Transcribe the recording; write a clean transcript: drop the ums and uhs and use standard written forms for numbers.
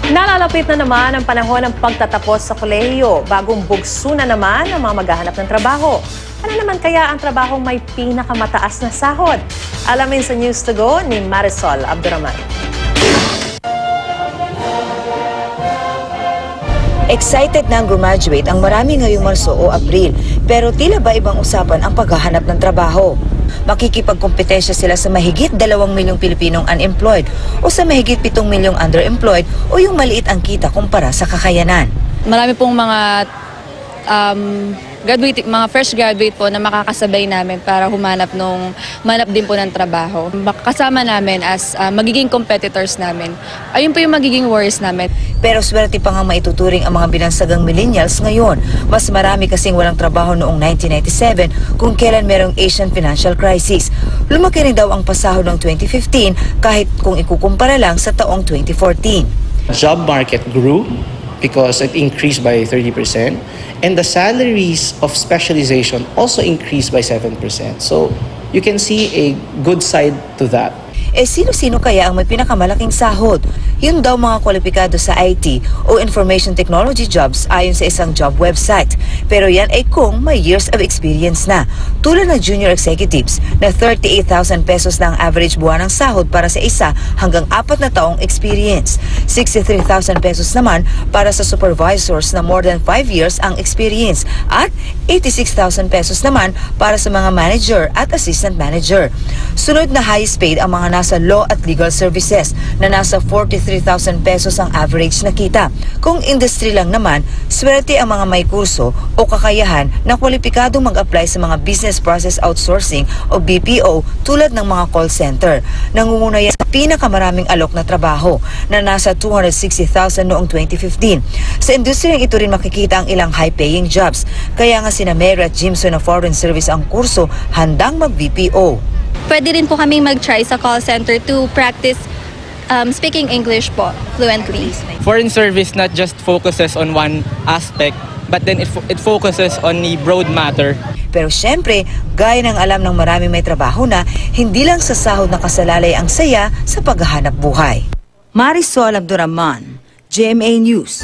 Nalalapit na naman ang panahon ng pagtatapos sa kolehiyo. Bagong bugso na naman ang mga maghahanap ng trabaho. Ano naman kaya ang trabahong may pinakamataas na sahod? Alamin sa News to Go ni Marisol Abduraman. Excited na ang graduate ang marami ngayong Marso o Abril, pero tila ba ibang usapan ang paghahanap ng trabaho. Makikipagkompetensya sila sa mahigit 2 milyong Pilipinong unemployed o sa mahigit 7 milyong underemployed o yung maliit ang kita kumpara sa kakayanan. Marami pong mga mga fresh graduate po na makakasabay namin para humanap din po ng trabaho. Kasama namin as magiging competitors namin. Ayun po yung magiging worries namin. Pero swerte pa nga maituturing ang mga binansagang millennials ngayon. Mas marami kasing walang trabaho noong 1997 kung kailan merong Asian financial crisis. Lumaki rin daw ang pasahod ng 2015 kahit kung ikukumpara lang sa taong 2014. Job market grew because it increased by 30%, and the salaries of specialization also increased by 7%. So you can see a good side to that. Sino-sino kaya ang may pinakamalaking sahod? Yun daw mga kwalipikado sa IT o information technology jobs ayon sa isang job website. Pero yan ay kung may years of experience na. Tulad ng junior executives na 38,000 pesos na ang average buwan ng sahod para sa 1 hanggang 4 na taong experience. 63,000 pesos naman para sa supervisors na more than 5 years ang experience. At 86,000 pesos naman para sa mga manager at assistant manager. Sunod na highest paid ang mga nasa law at legal services na nasa 43,000 pesos ang average na kita. Kung industry lang naman, swerte ang mga may kurso o kakayahan na kwalipikadong mag-apply sa mga business process outsourcing o BPO tulad ng mga call center. Nangunguna yan sa pinakamaraming alok na trabaho na nasa 260,000 noong 2015. Sa industriyang ito rin makikita ang ilang high-paying jobs. Kaya nga sina Mary at Jimson na foreign service ang kurso handang mag-BPO. Pwede rin po kaming mag-try sa call center to practice speaking English po fluently. Foreign service not just focuses on one aspect, but then it focuses on the broad matter. Pero syempre, gaya ng alam ng maraming may trabaho na, hindi lang sa sahod na kasalalay ang saya sa paghahanap buhay. Marisol Abduraman, GMA News.